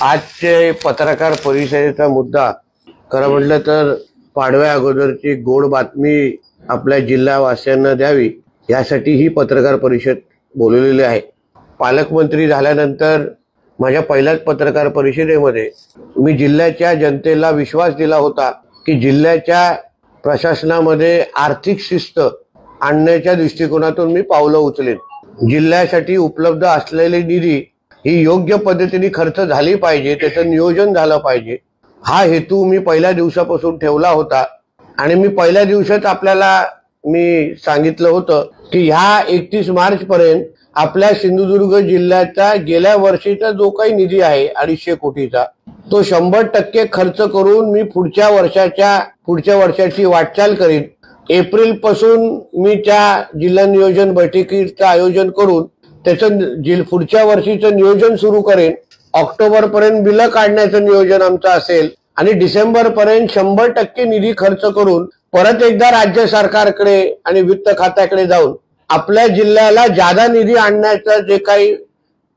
आजचे पत्रकार परिषदेचा मुद्दा खरं म्हटलं तर पाडव्या अगोदरची गोड बातमी आपल्या जिल्हावासियांना द्यावी यासाठी ही पत्रकार परिषद बोलवलेली आहे। पालकमंत्री झाल्यानंतर माझ्या पहिल्याच पत्रकार परिषदेमध्ये मी जिल्ह्याच्या जनतेला विश्वास दिला होता की जिल्ह्याच्या प्रशासनामध्ये आर्थिक शिस्त आणण्याच्या दृष्टिकोनातून मी पावलं उचलेन। जिल्ह्यासाठी उपलब्ध असलेली निधी ही योग्य पद्धतीने खर्च झाली पाहिजे, त्याचं नियोजन झालं पाहिजे, हा हेतू मी पहिल्या दिवसापासून ठेवला होता। आणि मी पहिल्या दिवसात आपल्याला मी सांगितलं होतं की ह्या 31 मार्च पर्यंत आपल्या सिंधुदुर्ग जिल्ह्याचा गेल्या वर्षीचा जो काही निधी आहे 250 कोटीचा तो 100% खर्च करून मी पुढच्या वर्षाची वाटचाल करीन। एप्रिल पासून मी त्या जिल्हा नियोजन बैठकीचं आयोजन करून त्याचं पुढच्या वर्षीचं नियोजन सुरू करेन। ऑक्टोबर पर्यंत बिल काढण्याचं नियोजन आमचं असेल आणि डिसेंबर पर्यंत 100% निधी खर्च करून परत एकदा राज्य सरकारकडे आणि वित्त खात्याकडे जाऊन आपल्या जिल्ह्याला जादा निधी आणण्याचा जे काही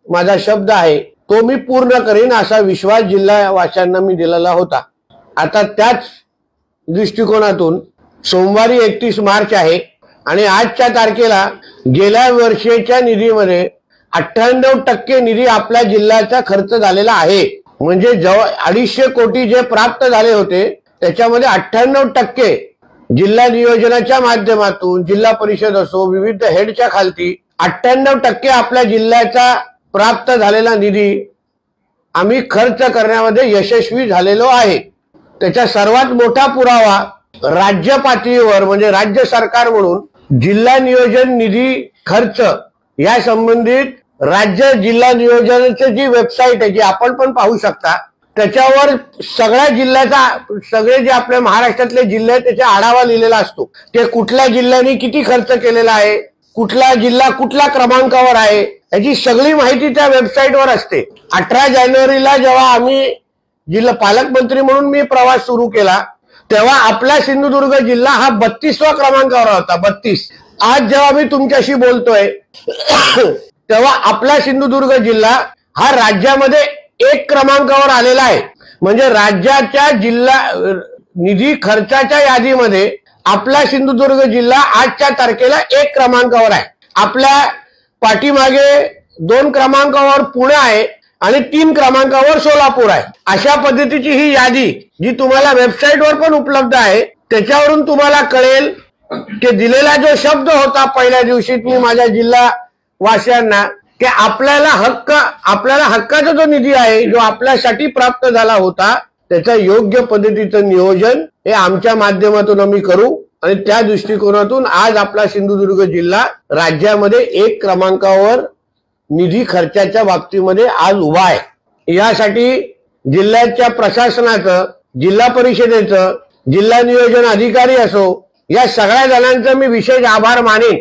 माझा शब्द आहे तो मी पूर्ण करेन असा विश्वास जिल्हावासियांना मी दिलेला होता। आता त्याच दृष्टिकोनातून सोमवारी 31 मार्च आहे आणि आजच्या तारखेला गेल्या वर्षीच्या निधीमध्ये 98% निधी आपल्या जिल्ह्याचा खर्च झालेला आहे। म्हणजे 250 कोटी जे प्राप्त झाले होते त्याच्यामध्ये 98% जिल्हा नियोजनाच्या माध्यमातून जिल्हा परिषद असो विविध हेडच्या खालती 98% आपल्या जिल्ह्याचा प्राप्त झालेला निधी आम्ही खर्च करण्यामध्ये यशस्वी झालेलो आहे। त्याचा सर्वात मोठा पुरावा राज्य पातळीवर म्हणजे राज्य सरकार म्हणून जिल्हा नियोजन निधी खर्च या संबंधित राज्य जिल्हा नियोजनाची जी वेबसाईट आहे जी आपण पण पाहू शकता त्याच्यावर सगळ्या जिल्ह्याचा सगळे जे आपल्या महाराष्ट्रातले जिल्हे त्याचा आढावा लिहिलेला असतो की कुठल्या जिल्ह्याने किती खर्च केलेला आहे, कुठला जिल्हा कुठल्या क्रमांकावर आहे याची सगळी माहिती त्या वेबसाईटवर असते। 18 जानेवारीला जेव्हा आम्ही जिल्हा पालकमंत्री म्हणून मी प्रवास सुरू केला तेव्हा आपला सिंधुदुर्ग जिल्हा हा 32व्या क्रमांकावर होता। 32। आज जेव्हा मी तुमच्याशी बोलतोय तेव्हा आपला सिंधुदुर्ग जिल्हा हा राज्यामध्ये 1 क्रमांकावर आलेला आहे। म्हणजे राज्याच्या जिल्हा निधी खर्चाच्या यादीमध्ये आपला सिंधुदुर्ग जिल्हा आजच्या तारखेला 1 क्रमांकावर आहे। आपल्या पाठीमागे 2 क्रमांकावर पुणे आहे आणि 3 क्रमांकावर सोलापूर आहे। अशा पद्धतीची ही यादी जी तुम्हाला वेबसाईटवर पण उपलब्ध आहे त्याच्यावरून तुम्हाला कळेल की दिलेला जो शब्द होता पहिल्या दिवशी मी माझ्या जिल्हा वासियांना की आपल्याला हक्काचा जो निधी आहे जो आपल्यासाठी प्राप्त झाला होता त्याचं योग्य पद्धतीचं नियोजन हे आमच्या माध्यमातून आम्ही करू आणि त्या दृष्टिकोनातून आज आपला सिंधुदुर्ग जिल्हा राज्यामध्ये 1 क्रमांकावर निधी खर्चाच्या बाबतीमध्ये आज उभा आहे। यासाठी जिल्ह्याच्या प्रशासनाचं, जिल्हा परिषदेचं, जिल्हा नियोजन अधिकारी असो या सगळ्या जणांचा मी विशेष आभार मानेन।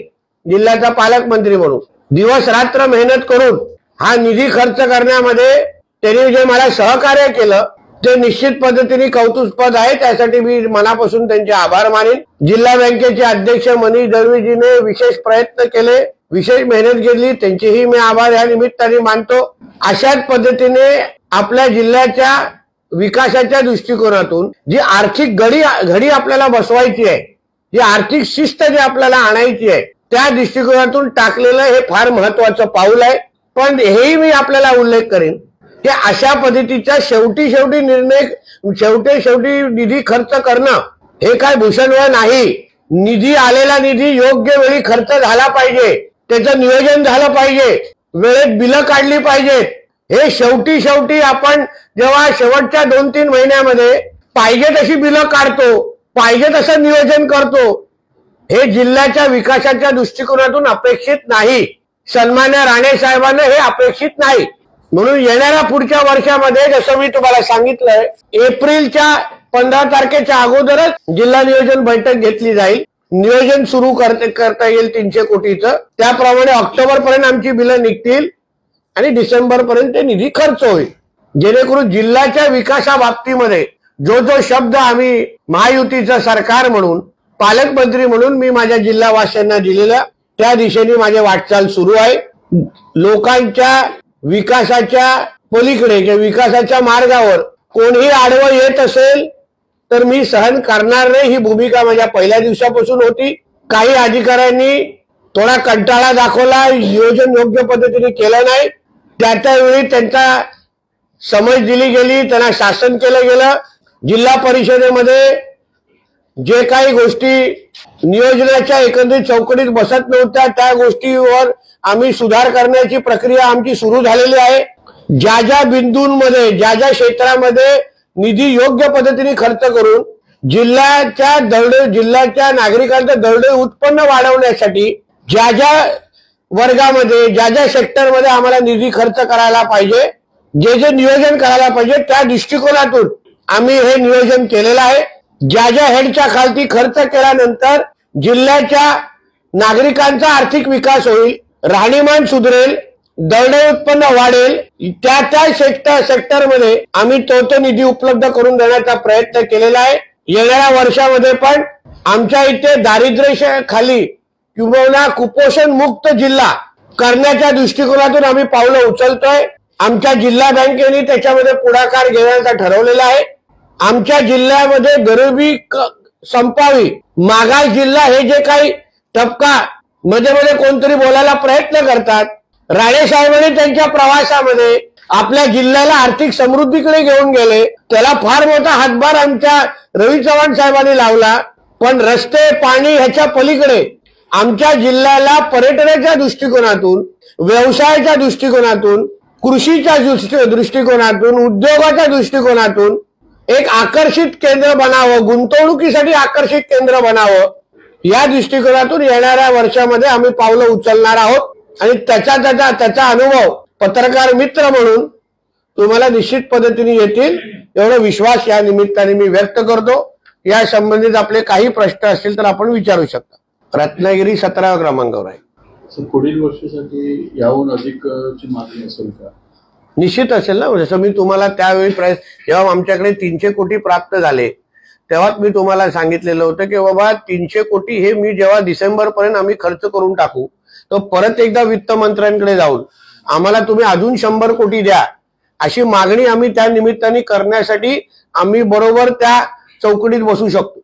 जिल्ह्याचा पालकमंत्री म्हणून दिवस रात्र मेहनत करून हा निधी खर्च करण्यामध्ये त्यांनी जे मला सहकार्य केलं ते निश्चित पद्धतीने कौतुकास्पद आहे, त्यासाठी मी मनापासून त्यांचे आभार मानेन। जिल्हा बँकेचे अध्यक्ष मनीष दळवीजीने विशेष प्रयत्न केले, विशेष मेहनत घेतली, त्यांचेही मी आभार या निमित्ताने मानतो। अशाच पद्धतीने आपल्या जिल्ह्याच्या विकासाच्या दृष्टिकोनातून जी आर्थिक घडी आपल्याला बसवायची आहे, जी आर्थिक शिस्त जी आपल्याला आणायची आहे त्या दृष्टिकोनातून टाकलेलं हे फार महत्वाचं पाऊल आहे। पण हेही मी आपल्याला उल्लेख करेन की अशा पद्धतीचा शेवटी निधी खर्च करणं हे काय भूषणवळ नाही। निधी आलेला निधी योग्य वेळी खर्च झाला पाहिजे, त्याचं नियोजन झालं पाहिजे, वेळेत बिलं काढली पाहिजेत। हे शेवटी आपण जेव्हा शेवटच्या 2-3 महिन्यामध्ये पाहिजे तशी बिलं काढतो, पाहिजे तसं नियोजन करतो, हे जिल्ह्याच्या विकासाच्या दृष्टिकोनातून अपेक्षित नाही। सन्मान्य राणे साहेबांना हे अपेक्षित नाही। म्हणून येणाऱ्या पुढच्या वर्षामध्ये जसं मी तुम्हाला सांगितलंय एप्रिलच्या 15 तारखेच्या अगोदरच जिल्हा नियोजन बैठक घेतली जाईल, नियोजन सुरू करता येईल 300 कोटीचं। त्याप्रमाणे ऑक्टोबर पर्यंत आमची बिलं निघतील आणि डिसेंबर पर्यंत ते निधी खर्च होईल, जेणेकरून जिल्ह्याच्या विकासाबाबतीमध्ये जो शब्द आम्ही महायुतीचं सरकार म्हणून पालकमंत्री म्हणून मी माझ्या जिल्हावासियांना दिलेला त्या दिशेने माझी वाटचाल सुरू आहे। लोकांच्या विकासाच्या पलीकडे जे विकासाच्या मार्गावर कोणीही आडवं येत असेल तर मी सहन करणार नाही, ही भूमिका माझ्या पहिल्या दिवसापासून होती. काही अधिकाऱ्यांनी थोडा कंटाळा दाखवला, नियोजन योग्य पद्धतीने केलं नाही, त्यावेळी त्यांचा समज दिली गेली, त्यांना शासन केलं गेलं. जिल्हा परिषदेमध्ये जे काही गोष्टी नियोजनाच्या एकंदरीत चौकटीत बसत नव्हत्या त्या गोष्टीवर आम्ही सुधार करण्याची प्रक्रिया आमची सुरू झालेली आहे. ज्या ज्या बिंदूंमध्ये ज्या ज्या क्षेत्रामध्ये निधी योग्य पद्धतीने खर्च करून जिल्ह्याच्या नागरिकांचं दरडोई उत्पन्न वाढवण्यासाठी ज्या ज्या वर्गामध्ये ज्या ज्या सेक्टरमध्ये आम्हाला निधी खर्च करायला पाहिजे, जे जे नियोजन करायला पाहिजे त्या दृष्टिकोनातून आम्ही हे नियोजन केलेलं आहे. ज्या ज्या हेडच्या खालती खर्च केल्यानंतर जिल्ह्याच्या नागरिकांचा आर्थिक विकास होईल, राहणीमान सुधरेल, दरडोई उत्पन्न वाढेल, त्या सेक्टरमध्ये आम्ही तो निधी उपलब्ध करून देण्याचा प्रयत्न केलेला आहे. येणाऱ्या वर्षामध्ये पण आमच्या इथे दारिद्र्याखाली किंवा कुपोषण मुक्त जिल्हा करण्याच्या दृष्टिकोनातून आम्ही पावलं उचलतोय. आमच्या जिल्हा बँकेने त्याच्यामध्ये पुढाकार घेण्याचा ठरवलेला आहे. आमच्या जिल्ह्यामध्ये गरिबी संपावी, मागास जिल्हा हे जे काही टपका मध्ये मध्ये कोणतरी बोलायला प्रयत्न करतात, राणे साहेबांनी त्यांच्या प्रवासामध्ये आपल्या जिल्ह्याला आर्थिक समृद्धीकडे घेऊन गेले. त्याला फार मोठा हातभार आमच्या रवी चव्हाण साहेबांनी लावला. पण रस्ते पाणी ह्याच्या पलीकडे आमच्या जिल्ह्याला पर्यटनाच्या दृष्टिकोनातून, व्यवसायाच्या दृष्टिकोनातून, कृषीच्या दृष्टिकोनातून, उद्योगाच्या दृष्टिकोनातून एक आकर्षित केंद्र बनावं, गुंतवणुकीसाठी आकर्षित केंद्र बनावं, या दृष्टिकोनातून येणाऱ्या वर्षामध्ये आम्ही पावलं उचलणार आहोत. आणि त्याचा अनुभव पत्रकार मित्र म्हणून तुम्हाला निश्चित पद्धतीने येतील एवढा विश्वास या निमित्ताने मी व्यक्त करतो. या संबंधित आपले काही प्रश्न असतील तर आपण विचारू शकता. रत्नागिरी 17व्या क्रमांकावर आहे. पुढील वर्षासाठी याहून अधिकची मागणी असेल का? निश्चित असेल ना. जसं मी तुम्हाला त्यावेळी जेव्हा आमच्याकडे 300 कोटी प्राप्त झाले तेव्हाच मी तुम्हाला सांगितलेलं होतं की बाबा 300 कोटी हे मी जेव्हा डिसेंबर पर्यंत आम्ही खर्च करून टाकू तर परत एकदा वित्त मंत्र्यांकडे जाऊन आम्हाला तुम्ही अजून 100 कोटी द्या अशी मागणी आम्ही त्या निमित्ताने करण्यासाठी आम्ही बरोबर त्या चौकटीत बसू शकतो.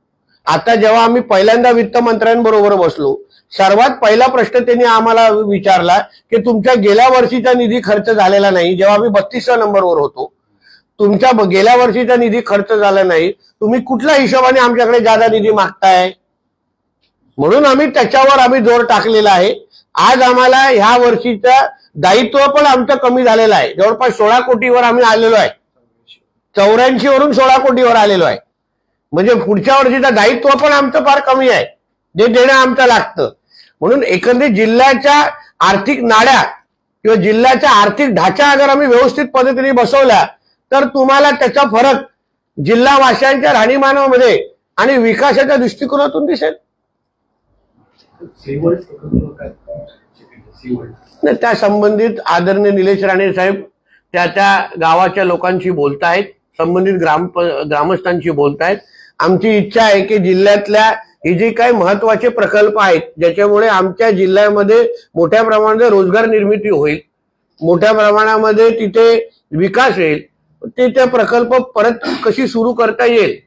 आता जेव्हा आम्ही पहिल्यांदा वित्त मंत्र्यांबरोबर बसलो, सर्वात पहिला प्रश्न त्यांनी आम्हाला विचारला की तुमच्या गेल्या वर्षीचा निधी खर्च झालेला नाही. जेव्हा आम्ही 32व्या नंबरवर होतो, तुमच्या गेल्या वर्षीचा निधी खर्च झाला नाही, तुम्ही कुठल्या हिशोबाने आमच्याकडे जादा निधी मागताय? म्हणून आम्ही त्याच्यावर जोर टाकलेला आहे. आज आम्हाला ह्या वर्षीचं दायित्व पण आमचं कमी झालेलं आहे. जवळपास 16 कोटीवर आम्ही आलेलो आहे. 84 वरून 16 कोटीवर आलेलो आहे. म्हणजे पुढच्या वर्षीचं दायित्व पण आमचं फार कमी आहे, जे देणं आमचं लागतं. म्हणून एकंदरीत जिल्ह्याच्या आर्थिक नाड्या किंवा जिल्ह्याच्या आर्थिक ढाचा अगर आम्ही व्यवस्थित पद्धतीने बसवल्या तर तुम्हाला त्याचा फरक जिल्हावासियांच्या राहणीमानामध्ये आणि विकासाच्या दृष्टिकोनातून दिसेल. त्या संबंधित आदरणीय निलेश राणे साहेब त्या गावाच्या लोकांशी बोलतायत, संबंधित ग्रामस्थांशी बोलतायत. आमची इच्छा आहे की जिल्ह्यातल्या हे जे काही महत्वाचे प्रकल्प आहेत ज्याच्यामुळे आमच्या जिल्ह्यामध्ये मोठ्या प्रमाणात रोजगार निर्मिती होईल, मोठ्या प्रमाणामध्ये तिथे विकास येईल, ते प्रकल्प परत कशी सुरू करता येईल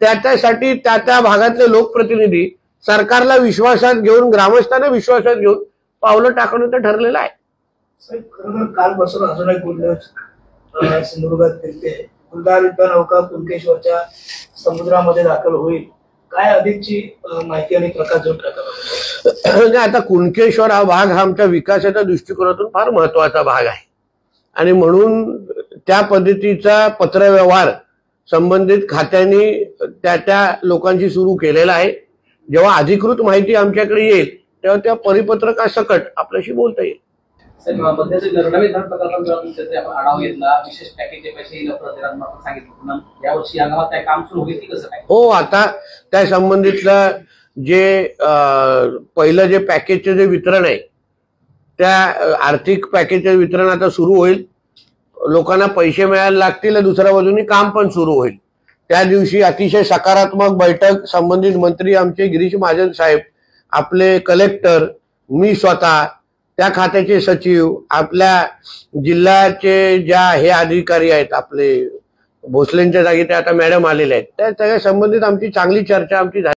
त्यासाठी त्या भागातले लोकप्रतिनिधी सरकारला विश्वासात घेऊन, ग्रामस्थांना विश्वासात घेऊन पावलं टाकण्याचं ठरलेलं आहे. खरोखर कालपासून अजून एक गुन्हे सिंधुदुर्गात फिरते. गुलदार युद्धनौका कुणकेश्वरच्या समुद्रामध्ये दाखल होईल. काय अधिकची माहिती आणि प्रकाश जोड टाकावा? आता कुणकेश्वर हा भाग हा आमच्या विकासाच्या दृष्टिकोनातून फार महत्वाचा भाग आहे आणि म्हणून त्या पद्धतीचा पत्रव्यवहार संबंधित खात्यांनी त्या लोकांशी सुरू केलेला आहे. जेव्हा अधिकृत माहिती आमच्याकडे येईल तेव्हा त्या परिपत्रकासकट आपल्याशी बोलता येईल. हो, आता त्या संबंधितलं जे पहिलं जे पॅकेजचे जे वितरण आहे त्या आर्थिक पॅकेजचे वितरण आता सुरू होईल. लोकांना पैसे मिळायला लागतील, दुसऱ्या बाजूने काम पण सुरू होईल. त्या दिवशी अतिशय सकारात्मक बैठक संबंधित मंत्री आमचे गिरीश महाजन साहेब, आपले कलेक्टर, मी स्वतः त्या खात्याचे सचिव, आपल्या जिल्ह्याचे ज्या हे अधिकारी आहेत आपले भोसलेंच्या जागी ते आता मॅडम आलेले आहेत, त्या सगळ्या संबंधित आमची चांगली चर्चा आमची झाली.